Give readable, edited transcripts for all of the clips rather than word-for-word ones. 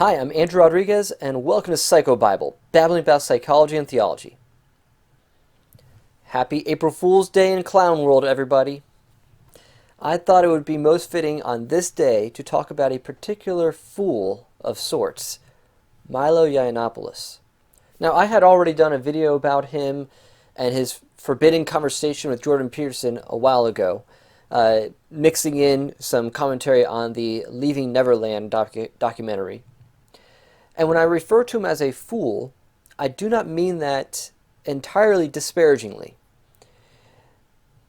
Hi, I'm Andrew Rodriguez, and welcome to PsychoBible, babbling about psychology and theology. Happy April Fool's Day in Clown World, everybody. I thought it would be most fitting on this day to talk about a particular fool of sorts, Milo Yiannopoulos. Now, I had already done a video about him and his forbidden conversation with Jordan Peterson a while ago, mixing in some commentary on the Leaving Neverland documentary. And when I refer to him as a fool, I do not mean that entirely disparagingly,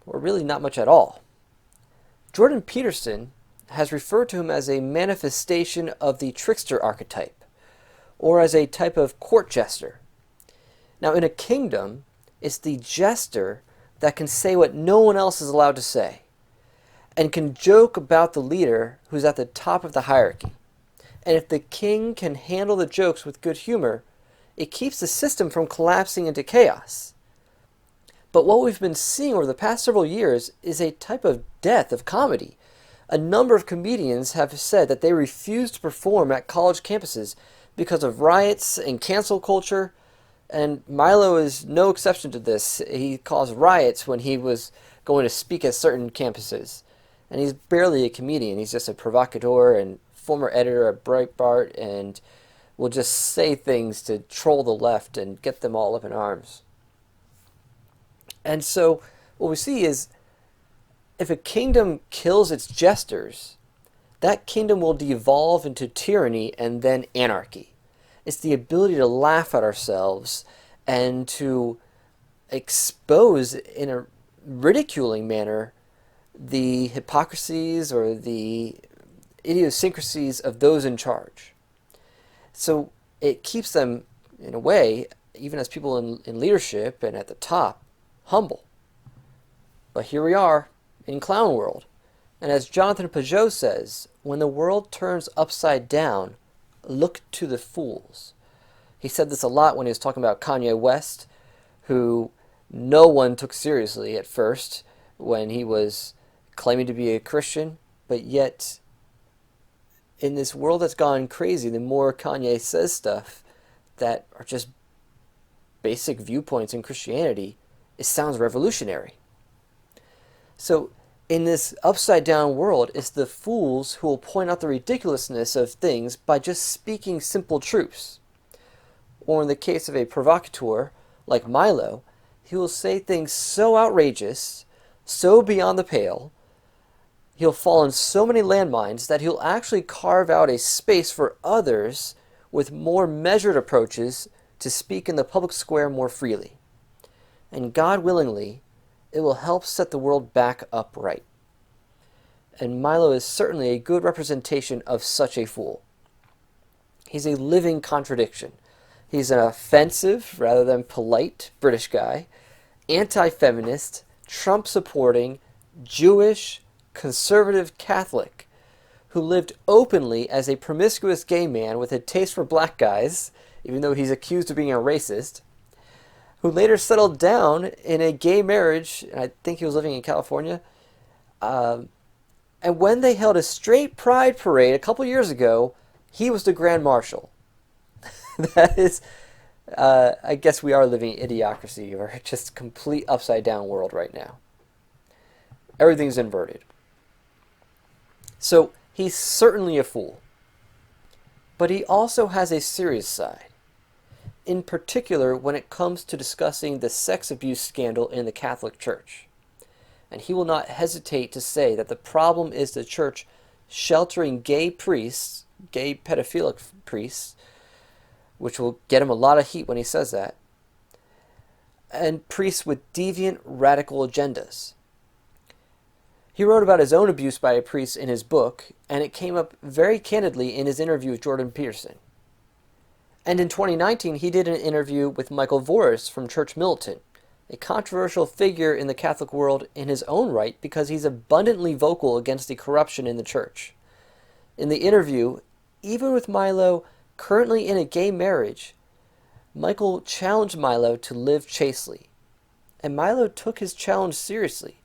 or really not much at all. Jordan Peterson has referred to him as a manifestation of the trickster archetype, or as a type of court jester. Now, in a kingdom, it's the jester that can say what no one else is allowed to say, and can joke about the leader who's at the top of the hierarchy. And if the king can handle the jokes with good humor, it keeps the system from collapsing into chaos. But what we've been seeing over the past several years is a type of death of comedy. A number of comedians have said that they refuse to perform at college campuses because of riots and cancel culture, and Milo is no exception to this. He caused riots when he was going to speak at certain campuses. And he's barely a comedian. He's just a provocateur and former editor at Breitbart, and will just say things to troll the left and get them all up in arms. And so what we see is, if a kingdom kills its jesters, that kingdom will devolve into tyranny and then anarchy. It's the ability to laugh at ourselves and to expose in a ridiculing manner the hypocrisies or the idiosyncrasies of those in charge. So it keeps them, in a way, even as people in leadership and at the top, humble. But here we are in clown world. And as Jonathan Pajot says, when the world turns upside down, look to the fools. He said this a lot when he was talking about Kanye West, who no one took seriously at first when he was claiming to be a Christian, but yet in this world that's gone crazy, the more Kanye says stuff that are just basic viewpoints in Christianity, it sounds revolutionary. So in this upside down world, it's the fools who will point out the ridiculousness of things by just speaking simple truths. Or in the case of a provocateur like Milo, he will say things so outrageous, so beyond the pale, he'll fall in so many landmines that he'll actually carve out a space for others with more measured approaches to speak in the public square more freely. And God willingly, it will help set the world back upright. And Milo is certainly a good representation of such a fool. He's a living contradiction. He's an offensive, rather than polite, British guy, anti-feminist, Trump-supporting, Jewish, conservative Catholic who lived openly as a promiscuous gay man with a taste for black guys, even though he's accused of being a racist, who later settled down in a gay marriage, and I think he was living in California, and when they held a straight pride parade a couple years ago, he was the Grand Marshal. That is, I guess we are living in idiocracy, or just complete upside down world right now. Everything's inverted. So he's certainly a fool. But he also has a serious side. In particular, when it comes to discussing the sex abuse scandal in the Catholic Church. And he will not hesitate to say that the problem is the church sheltering gay priests, gay pedophilic priests, which will get him a lot of heat when he says that, and priests with deviant, radical agendas. He wrote about his own abuse by a priest in his book, and it came up very candidly in his interview with Jordan Peterson. And in 2019, he did an interview with Michael Voris from Church Militant, a controversial figure in the Catholic world in his own right because he's abundantly vocal against the corruption in the church. In the interview, even with Milo currently in a gay marriage, Michael challenged Milo to live chastely. And Milo took his challenge seriously,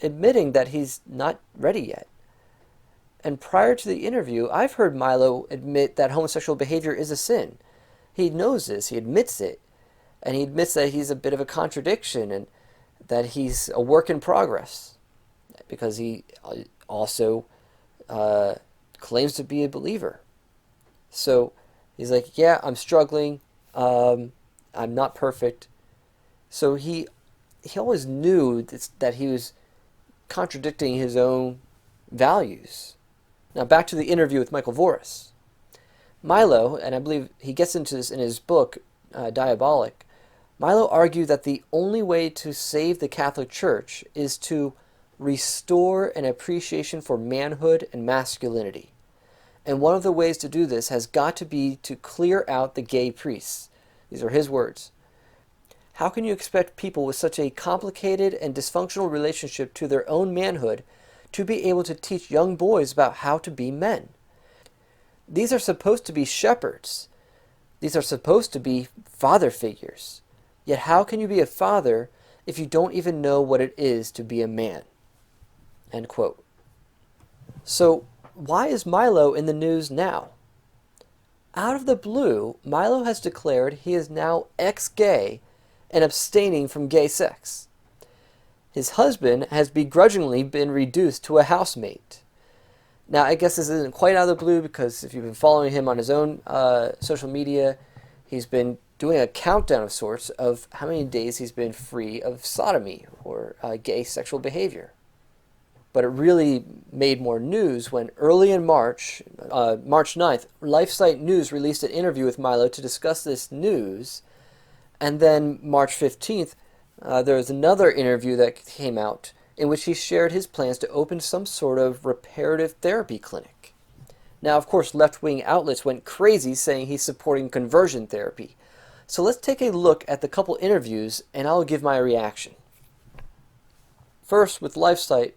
admitting that he's not ready yet. And prior to the interview, I've heard Milo admit that homosexual behavior is a sin. He knows this, he admits it, and he admits that he's a bit of a contradiction and that he's a work in progress because he also claims to be a believer. So he's like, yeah, I'm struggling. I'm not perfect. So he always knew that he was contradicting his own values. Now back to the interview with Michael Voris. Milo, and I believe he gets into this in his book, Diabolic, Milo argued that the only way to save the Catholic Church is to restore an appreciation for manhood and masculinity. And one of the ways to do this has got to be to clear out the gay priests. These are his words. How can you expect people with such a complicated and dysfunctional relationship to their own manhood to be able to teach young boys about how to be men? These are supposed to be shepherds. These are supposed to be father figures. Yet how can you be a father if you don't even know what it is to be a man? End quote. So why is Milo in the news now? Out of the blue, Milo has declared he is now ex-gay and abstaining from gay sex. His husband has begrudgingly been reduced to a housemate. Now, I guess this isn't quite out of the blue because if you've been following him on his own social media, he's been doing a countdown of sorts of how many days he's been free of sodomy or gay sexual behavior. But it really made more news when early in March, March 9th, LifeSite News released an interview with Milo to discuss this news. And then March 15th, there was another interview that came out in which he shared his plans to open some sort of reparative therapy clinic. Now, of course, left-wing outlets went crazy saying he's supporting conversion therapy. So let's take a look at the couple interviews and I'll give my reaction. First, with LifeSite,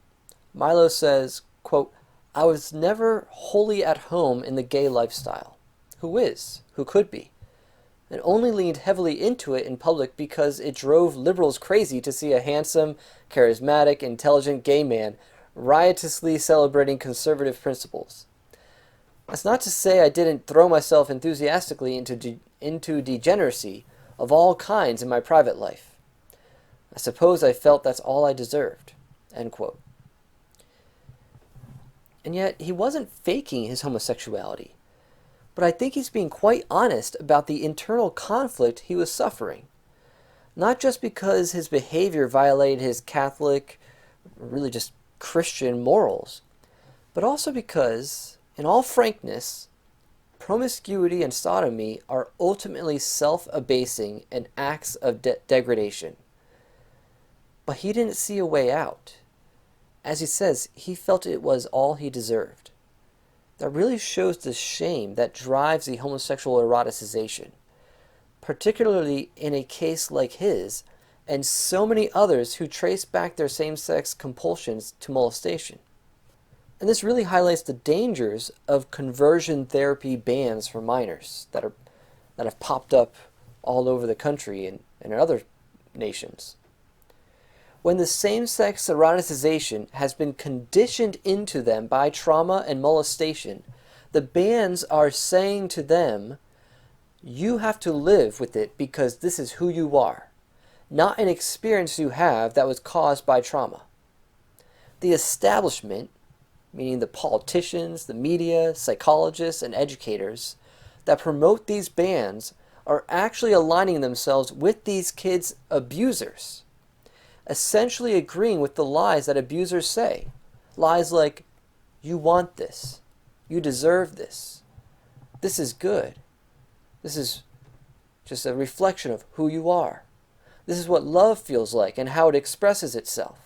Milo says, quote, I was never wholly at home in the gay lifestyle. Who is? Who could be? And only leaned heavily into it in public because it drove liberals crazy to see a handsome, charismatic, intelligent gay man riotously celebrating conservative principles. That's not to say I didn't throw myself enthusiastically into degeneracy of all kinds in my private life. I suppose I felt that's all I deserved. End quote. And yet, he wasn't faking his homosexuality. But I think he's being quite honest about the internal conflict he was suffering. Not just because his behavior violated his Catholic, really just Christian morals, but also because, in all frankness, promiscuity and sodomy are ultimately self-abasing and acts of degradation. But he didn't see a way out. As he says, he felt it was all he deserved. That really shows the shame that drives the homosexual eroticization, particularly in a case like his and so many others who trace back their same-sex compulsions to molestation. And this really highlights the dangers of conversion therapy bans for minors that have popped up all over the country and in other nations. When the same-sex eroticization has been conditioned into them by trauma and molestation, the bans are saying to them, you have to live with it because this is who you are, not an experience you have that was caused by trauma. The establishment, meaning the politicians, the media, psychologists, and educators that promote these bans are actually aligning themselves with these kids' abusers, essentially agreeing with the lies that abusers say. Lies like, you want this, you deserve this, this is good, this is just a reflection of who you are, this is what love feels like and how it expresses itself.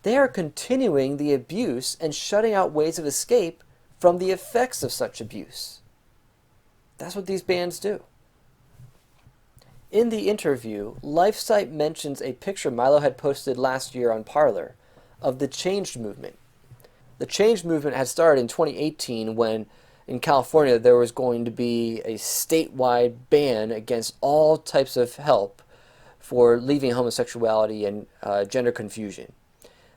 They are continuing the abuse and shutting out ways of escape from the effects of such abuse. That's what these bans do. In the interview, LifeSite mentions a picture Milo had posted last year on Parler of the Change movement. The Change movement had started in 2018 when in California there was going to be a statewide ban against all types of help for leaving homosexuality and gender confusion.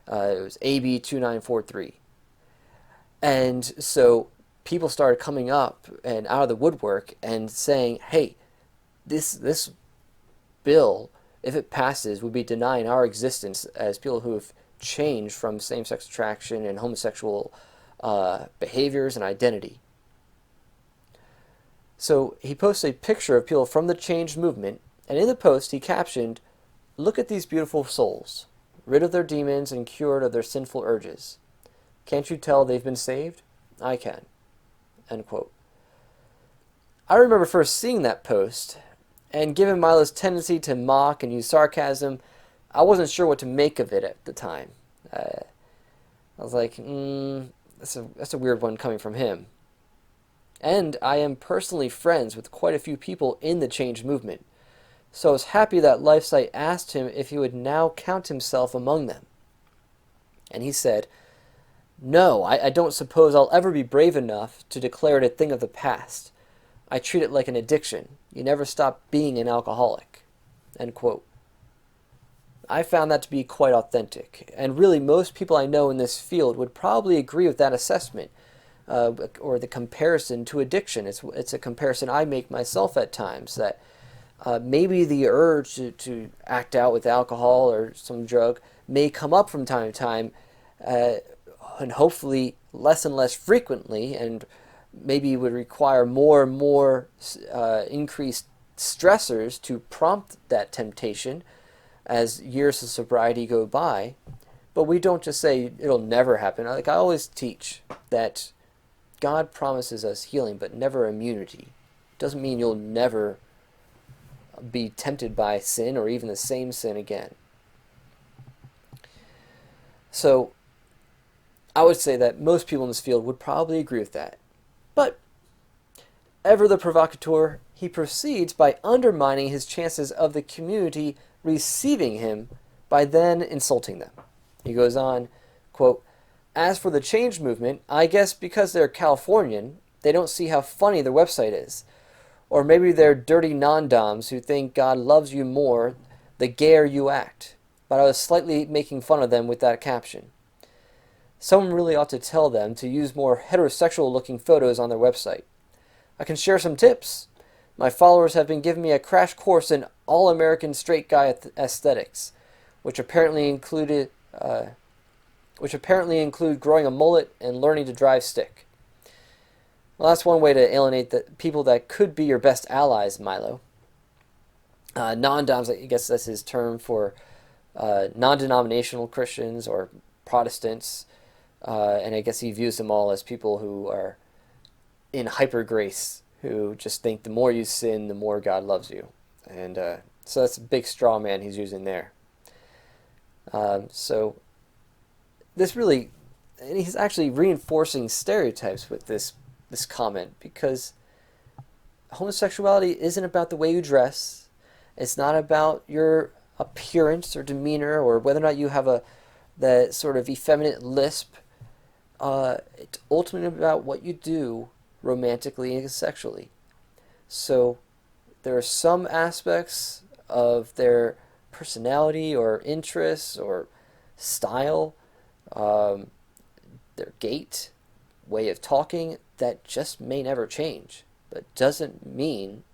It was AB 2943. And so people started coming up and out of the woodwork and saying, hey, this bill, if it passes, would be denying our existence as people who have changed from same-sex attraction and homosexual behaviors and identity. So he posts a picture of people from the change movement, and in the post he captioned, "Look at these beautiful souls, rid of their demons and cured of their sinful urges. Can't you tell they've been saved? I can." End quote. I remember first seeing that post, and given Milo's tendency to mock and use sarcasm, I wasn't sure what to make of it at the time. I was like, that's a weird one coming from him. And I am personally friends with quite a few people in the change movement, so I was happy that LifeSite asked him if he would now count himself among them. And he said, "No, I don't suppose I'll ever be brave enough to declare it a thing of the past. I treat it like an addiction. You never stop being an alcoholic." End quote. I found that to be quite authentic, and really most people I know in this field would probably agree with that assessment, or the comparison to addiction. It's a comparison I make myself at times, that maybe the urge to act out with alcohol or some drug may come up from time to time, and hopefully less and less frequently, and maybe would require more and more increased stressors to prompt that temptation as years of sobriety go by. But we don't just say it'll never happen. Like I always teach that God promises us healing, but never immunity. Doesn't mean you'll never be tempted by sin or even the same sin again. So I would say that most people in this field would probably agree with that. But ever the provocateur, he proceeds by undermining his chances of the community receiving him by then insulting them. He goes on, quote, "As for the change movement, I guess because they're Californian, they don't see how funny their website is. Or maybe they're dirty non-doms who think God loves you more the gayer you act. But I was slightly making fun of them with that caption. Someone really ought to tell them to use more heterosexual-looking photos on their website. I can share some tips. My followers have been giving me a crash course in all-American straight guy aesthetics, which apparently include growing a mullet and learning to drive stick." Well, that's one way to alienate the people that could be your best allies, Milo. Non-doms, I guess that's his term for non-denominational Christians or Protestants, and I guess he views them all as people who are in hyper grace, who just think the more you sin, the more God loves you. And so that's a big straw man he's using there. So this really, and he's actually reinforcing stereotypes with this comment, because homosexuality isn't about the way you dress. It's not about your appearance or demeanor or whether or not you have the sort of effeminate lisp. It's ultimately about what you do romantically and sexually. So there are some aspects of their personality or interests or style, their gait, way of talking, that just may never change. But doesn't mean,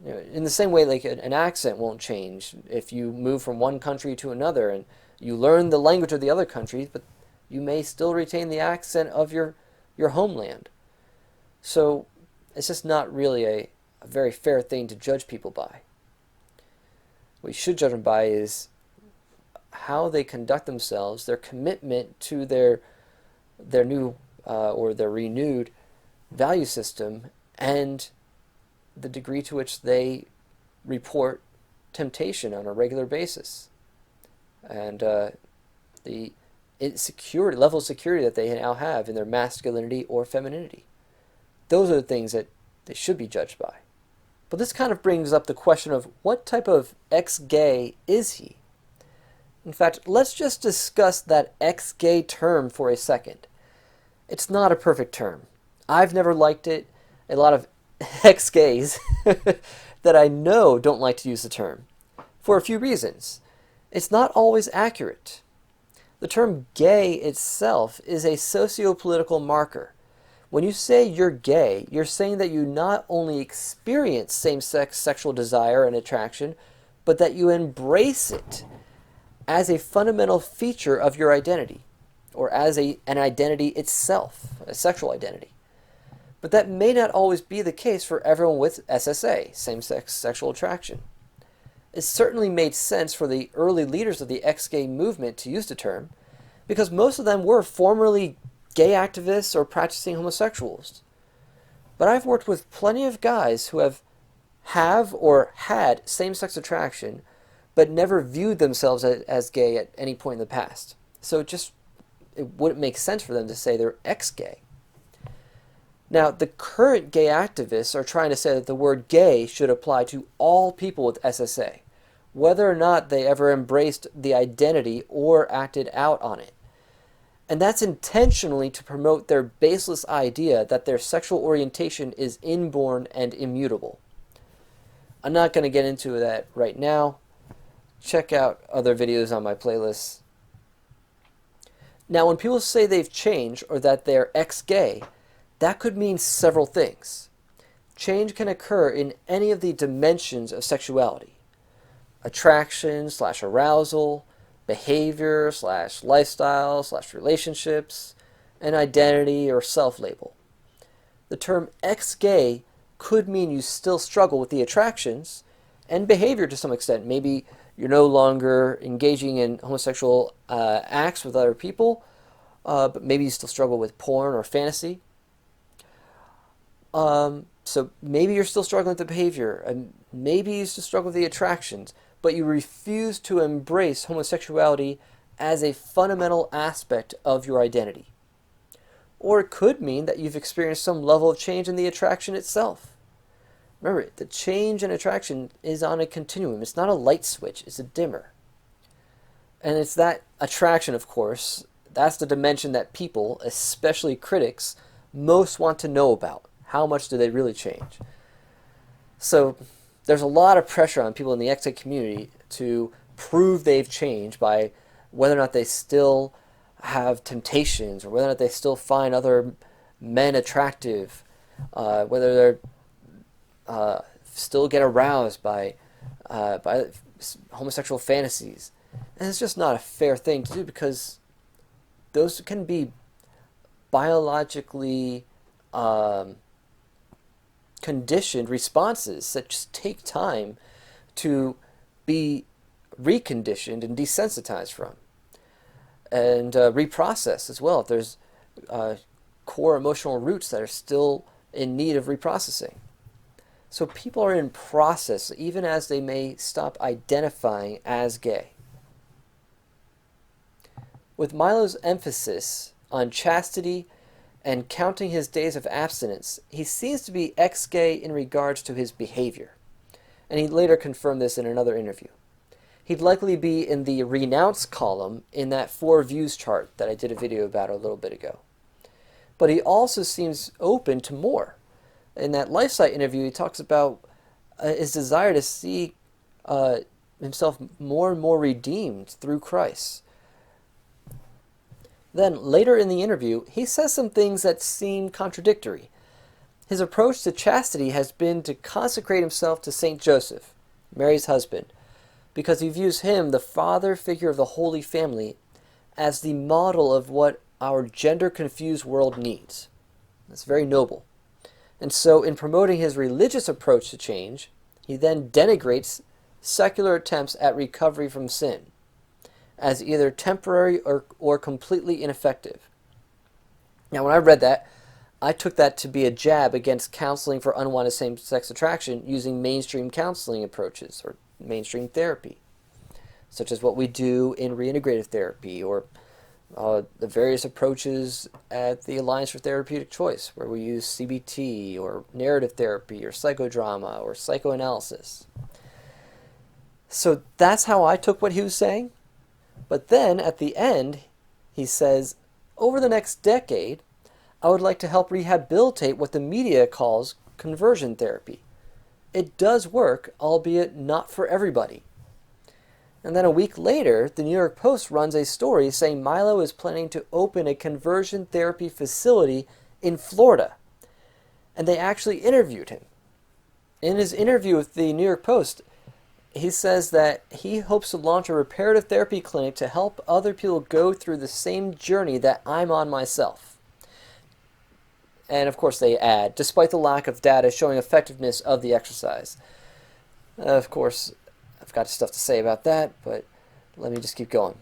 in the same way like an accent won't change if you move from one country to another and you learn the language of the other country, but you may still retain the accent of your homeland. So it's just not really a very fair thing to judge people by. What you should judge them by is how they conduct themselves, their commitment to their new or their renewed value system, and the degree to which they report temptation on a regular basis, and the level of security that they now have in their masculinity or femininity. Those are the things that they should be judged by. But this kind of brings up the question of what type of ex-gay is he? In fact, let's just discuss that ex-gay term for a second. It's not a perfect term. I've never liked it. A lot of ex-gays that I know don't like to use the term, for a few reasons. It's not always accurate. The term gay itself is a socio-political marker. When you say you're gay, you're saying that you not only experience same-sex sexual desire and attraction, but that you embrace it as a fundamental feature of your identity, or as an identity itself, a sexual identity. But that may not always be the case for everyone with SSA, same-sex sexual attraction. It certainly made sense for the early leaders of the ex-gay movement to use the term, because most of them were formerly gay activists or practicing homosexuals. But I've worked with plenty of guys who have or had same-sex attraction, but never viewed themselves as gay at any point in the past. So it wouldn't make sense for them to say they're ex-gay. Now, the current gay activists are trying to say that the word gay should apply to all people with SSA, whether or not they ever embraced the identity or acted out on it. And that's intentionally to promote their baseless idea that their sexual orientation is inborn and immutable. I'm not going to get into that right now. Check out other videos on my playlist. Now, when people say they've changed or that they're ex-gay, that could mean several things. Change can occur in any of the dimensions of sexuality: attraction/arousal, behavior/lifestyle/relationships, and identity or self-label. The term ex-gay could mean you still struggle with the attractions and behavior to some extent. Maybe you're no longer engaging in homosexual acts with other people, but maybe you still struggle with porn or fantasy. So maybe you're still struggling with the behavior, and maybe you still struggle with the attractions, but you refuse to embrace homosexuality as a fundamental aspect of your identity. Or it could mean that you've experienced some level of change in the attraction itself. Remember, the change in attraction is on a continuum. It's not a light switch, it's a dimmer. And it's that attraction, of course, that's the dimension that people, especially critics, most want to know about. How much do they really change? So there's a lot of pressure on people in the ex-gay community to prove they've changed by whether or not they still have temptations, or whether or not they still find other men attractive, whether they're still get aroused by homosexual fantasies. And it's just not a fair thing to do, because those can be biologically conditioned responses that just take time to be reconditioned and desensitized from, and reprocessed as well if there's core emotional roots that are still in need of reprocessing. So people are in process even as they may stop identifying as gay. With Milo's emphasis on chastity and counting his days of abstinence, he seems to be ex-gay in regards to his behavior. And he later confirmed this in another interview. He'd likely be in the renounce column in that 4 views chart that I did a video about a little bit ago. But he also seems open to more. In that LifeSite interview, he talks about his desire to see himself more and more redeemed through Christ. Then, later in the interview, he says some things that seem contradictory. His approach to chastity has been to consecrate himself to Saint Joseph, Mary's husband, because he views him, the father figure of the Holy Family, as the model of what our gender-confused world needs. That's very noble. And so, in promoting his religious approach to change, he then denigrates secular attempts at recovery from sin as either temporary or completely ineffective. Now, when I read that, I took that to be a jab against counseling for unwanted same-sex attraction using mainstream counseling approaches or mainstream therapy, such as what we do in reintegrative therapy, or the various approaches at the Alliance for Therapeutic Choice, where we use CBT or narrative therapy or psychodrama or psychoanalysis. So that's how I took what he was saying. But then at the end, he says, over the next decade, I would like to help rehabilitate what the media calls conversion therapy. It does work, albeit not for everybody. And then a week later, the New York Post runs a story saying Milo is planning to open a conversion therapy facility in Florida. And they actually interviewed him. In his interview with the New York Post, he says that he hopes to launch a reparative therapy clinic to help other people go through the same journey that I'm on myself. And of course they add, despite the lack of data showing effectiveness of the exercise. Of course, I've got stuff to say about that, but let me just keep going.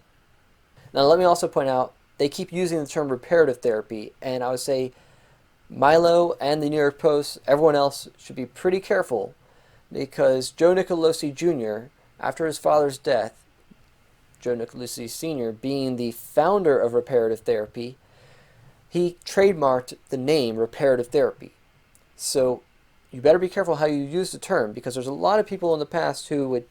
Now let me also point out, they keep using the term reparative therapy, and I would say Milo and the New York Post, everyone else, should be pretty careful, because Joe Nicolosi Jr., after his father's death, Joe Nicolosi Sr. being the founder of reparative therapy, he trademarked the name reparative therapy. So you better be careful how you use the term, because there's a lot of people in the past who would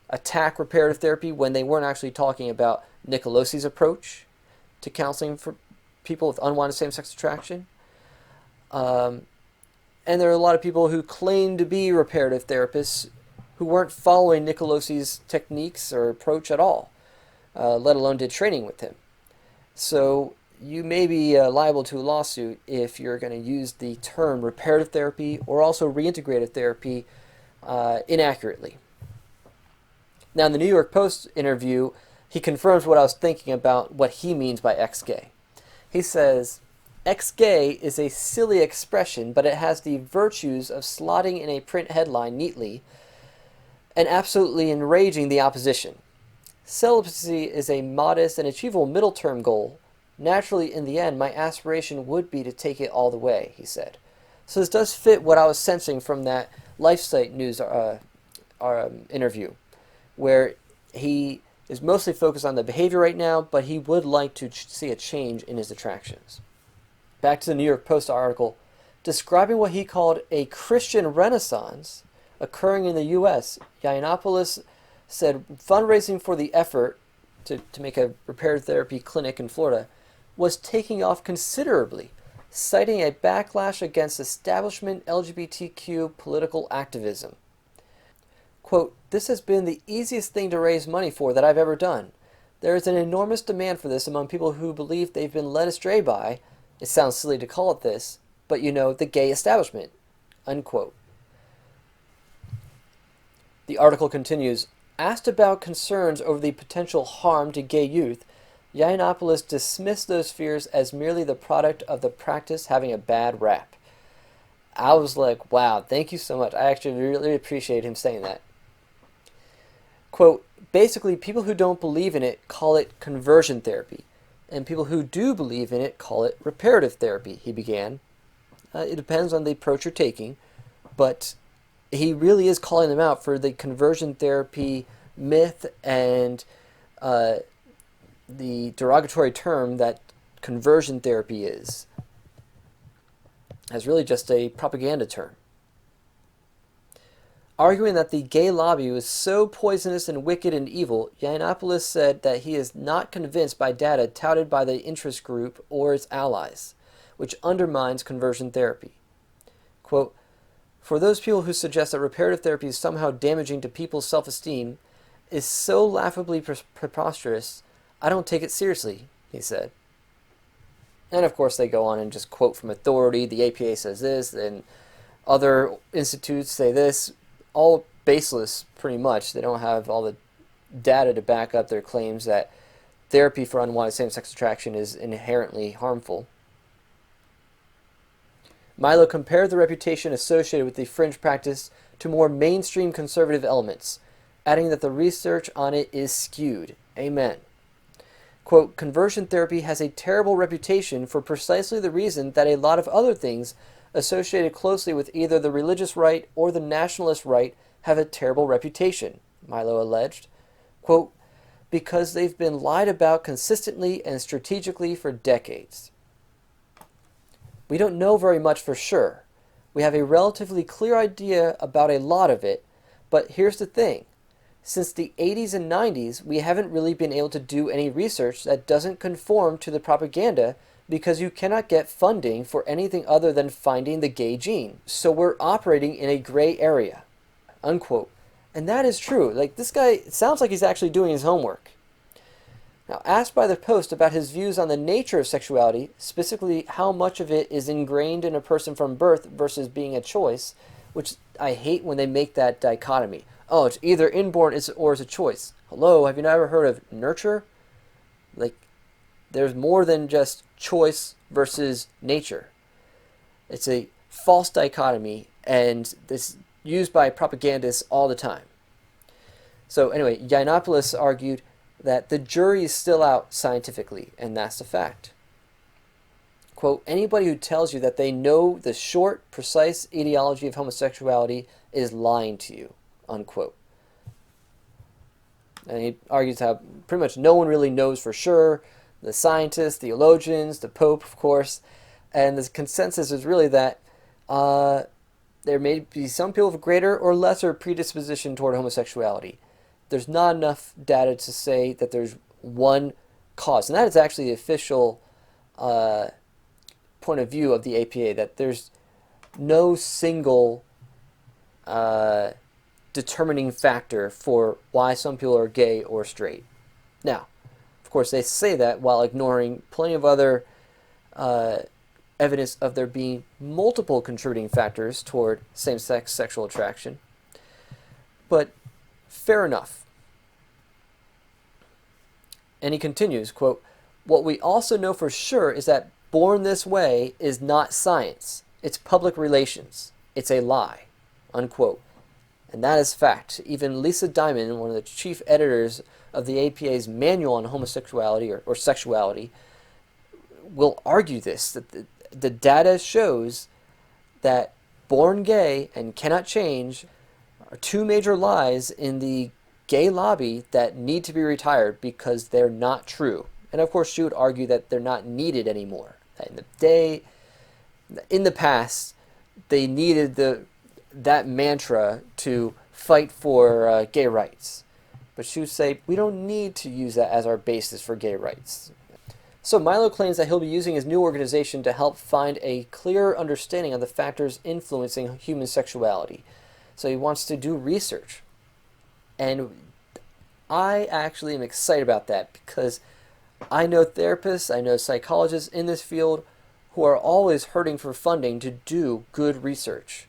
attack reparative therapy when they weren't actually talking about Nicolosi's approach to counseling for people with unwanted same-sex attraction. And there are a lot of people who claim to be reparative therapists who weren't following Nicolosi's techniques or approach at all, let alone did training with him. So you may be liable to a lawsuit if you're going to use the term reparative therapy or also reintegrative therapy inaccurately. Now, in the New York Post interview, he confirms what I was thinking about what he means by ex-gay. He says, "Ex-gay is a silly expression, but it has the virtues of slotting in a print headline neatly and absolutely enraging the opposition. Celibacy is a modest and achievable middle-term goal. Naturally, in the end, my aspiration would be to take it all the way," he said. So this does fit what I was sensing from that LifeSite News interview, where he is mostly focused on the behavior right now, but he would like to see a change in his attractions. Back to the New York Post article, describing what he called a Christian renaissance occurring in the U.S., Yiannopoulos said fundraising for the effort to make a reparative therapy clinic in Florida was taking off considerably, citing a backlash against establishment LGBTQ political activism. Quote, "This has been the easiest thing to raise money for that I've ever done. There is an enormous demand for this among people who believe they've been led astray by, it sounds silly to call it this, but you know, the gay establishment." Unquote. The article continues, asked about concerns over the potential harm to gay youth, Yiannopoulos dismissed those fears as merely the product of the practice having a bad rap. I was like, wow, thank you so much. I actually really appreciate him saying that. Quote, "Basically, people who don't believe in it call it conversion therapy, and people who do believe in it call it reparative therapy," he began. It depends on the approach you're taking, but he really is calling them out for the conversion therapy myth and the derogatory term that conversion therapy is, as really just a propaganda term. Arguing that the gay lobby was so poisonous and wicked and evil, Yiannopoulos said that he is not convinced by data touted by the interest group or its allies, which undermines conversion therapy. Quote, "For those people who suggest that reparative therapy is somehow damaging to people's self-esteem is so laughably preposterous, I don't take it seriously," he said. And of course they go on and just quote from authority, the APA says this, and other institutes say this, all baseless pretty much. They don't have all the data to back up their claims that therapy for unwanted same-sex attraction is inherently harmful. Milo compared the reputation associated with the fringe practice to more mainstream conservative elements, adding that the research on it is skewed. Amen. Quote, "Conversion therapy has a terrible reputation for precisely the reason that a lot of other things associated closely with either the religious right or the nationalist right have a terrible reputation," Milo alleged. Quote, "Because they've been lied about consistently and strategically for decades. We don't know very much for sure. We have a relatively clear idea about a lot of it, but here's the thing. Since the 80s and 90s, we haven't really been able to do any research that doesn't conform to the propaganda because you cannot get funding for anything other than finding the gay gene. So we're operating in a gray area." Unquote. And that is true. Like, this guy, it sounds like he's actually doing his homework. Now, asked by the Post about his views on the nature of sexuality, specifically how much of it is ingrained in a person from birth versus being a choice, which I hate when they make that dichotomy. Oh, it's either inborn or it's a choice. Hello, have you never heard of nurture? Like, there's more than just choice versus nature. It's a false dichotomy, and this used by propagandists all the time. So anyway, Yiannopoulos argued that the jury is still out scientifically, and that's the fact. Quote, anybody who tells you that they know the short, precise etiology of homosexuality is lying to you, unquote. And he argues how pretty much no one really knows for sure, the scientists, theologians, the Pope, of course, and the consensus is really that there may be some people with greater or lesser predisposition toward homosexuality. There's not enough data to say that there's one cause. And that is actually the official point of view of the APA, that there's no single determining factor for why some people are gay or straight. Now, of course, they say that while ignoring plenty of other evidence of there being multiple contributing factors toward same-sex sexual attraction. But fair enough. And he continues, quote, what we also know for sure is that born this way is not science. It's public relations. It's a lie, unquote. And that is fact. Even Lisa Diamond, one of the chief editors of the APA's Manual on Homosexuality or Sexuality, will argue this, that the data shows that born gay and cannot change are two major lies in the gay lobby that need to be retired because they're not true. And of course, she would argue that they're not needed anymore. In the past, they needed that mantra to fight for gay rights. But she would say, we don't need to use that as our basis for gay rights. So Milo claims that he'll be using his new organization to help find a clearer understanding of the factors influencing human sexuality. So he wants to do research. And I actually am excited about that because I know therapists, I know psychologists in this field who are always hurting for funding to do good research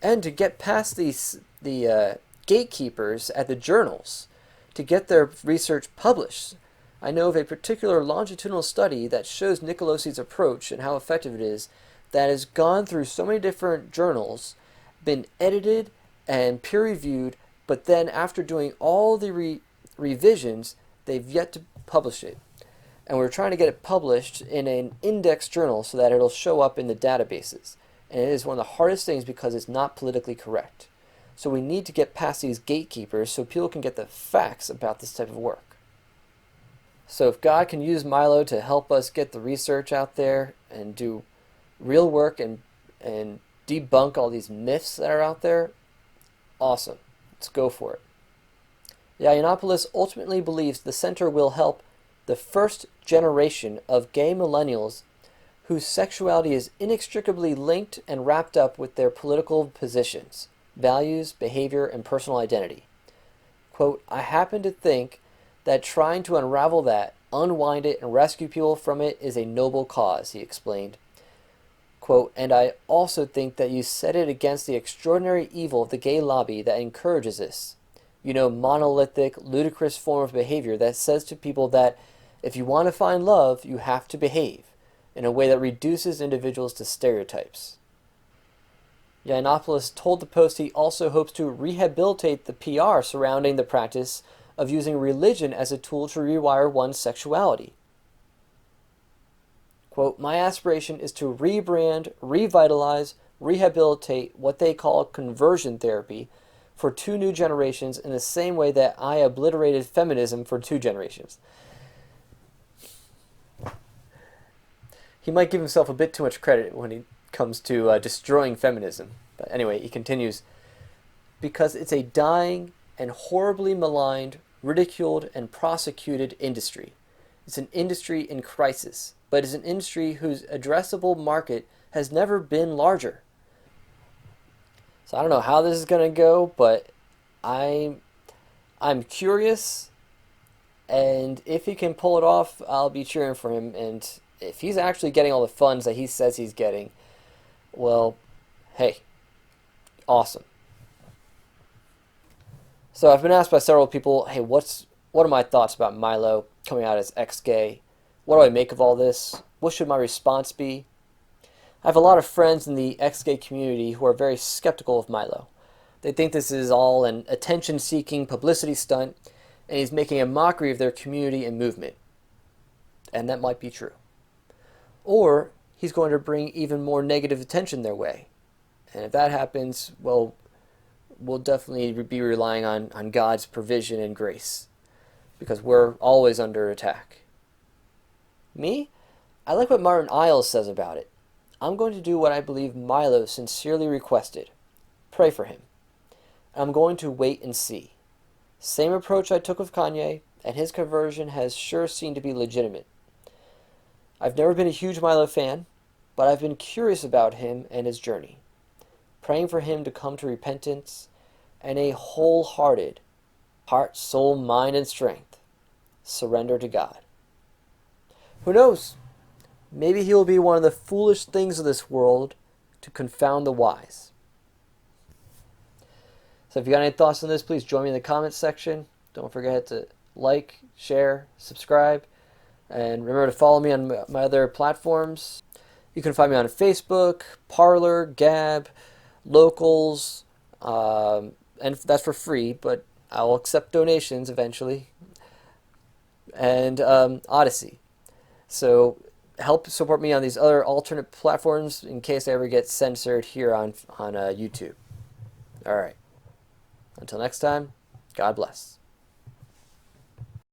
and to get past the gatekeepers at the journals to get their research published. I know of a particular longitudinal study that shows Nicolosi's approach and how effective it is that has gone through so many different journals, been edited and peer-reviewed, but then after doing all the revisions, they've yet to publish it. And we're trying to get it published in an index journal so that it'll show up in the databases. And it is one of the hardest things because it's not politically correct. So we need to get past these gatekeepers so people can get the facts about this type of work. So if God can use Milo to help us get the research out there and do real work and debunk all these myths that are out there, awesome. Let's go for it. Yiannopoulos ultimately believes the center will help the first generation of gay millennials whose sexuality is inextricably linked and wrapped up with their political positions, values, behavior, and personal identity. Quote, I happen to think that trying to unravel that, unwind it, and rescue people from it is a noble cause, he explained. Quote, and I also think that you set it against the extraordinary evil of the gay lobby that encourages this. You know, monolithic, ludicrous form of behavior that says to people that if you want to find love, you have to behave in a way that reduces individuals to stereotypes. Yiannopoulos told the Post he also hopes to rehabilitate the PR surrounding the practice of using religion as a tool to rewire one's sexuality. Quote, my aspiration is to rebrand, revitalize, rehabilitate what they call conversion therapy for two new generations in the same way that I obliterated feminism for two generations. He might give himself a bit too much credit when it comes to destroying feminism. But anyway, he continues, because it's a dying and horribly maligned, ridiculed, and prosecuted industry. It's an industry in crisis, but it's an industry whose addressable market has never been larger. So I don't know how this is going to go, but I'm curious, and if he can pull it off, I'll be cheering for him. And if he's actually getting all the funds that he says he's getting, well, hey, awesome. So I've been asked by several people, hey, what are my thoughts about Milo coming out as ex-gay? What do I make of all this? What should my response be? I have a lot of friends in the ex-gay community who are very skeptical of Milo. They think this is all an attention-seeking publicity stunt, and he's making a mockery of their community and movement. And that might be true. Or he's going to bring even more negative attention their way. And if that happens, well, we'll definitely be relying on God's provision and grace, because we're always under attack. Me? I like what Martin Iles says about it. I'm going to do what I believe Milo sincerely requested. Pray for him. I'm going to wait and see. Same approach I took with Kanye, and his conversion has sure seemed to be legitimate. I've never been a huge Milo fan, but I've been curious about him and his journey, praying for him to come to repentance and a wholehearted, heart, soul, mind, and strength, surrender to God. Who knows? Maybe he will be one of the foolish things of this world to confound the wise. So if you got any thoughts on this, please join me in the comments section. Don't forget to like, share, subscribe, and remember to follow me on my other platforms. You can find me on Facebook, Parler, Gab, Locals, and that's for free, but I'll accept donations eventually, and Odyssey. So help support me on these other alternate platforms in case I ever get censored here on YouTube. All right. Until next time, God bless.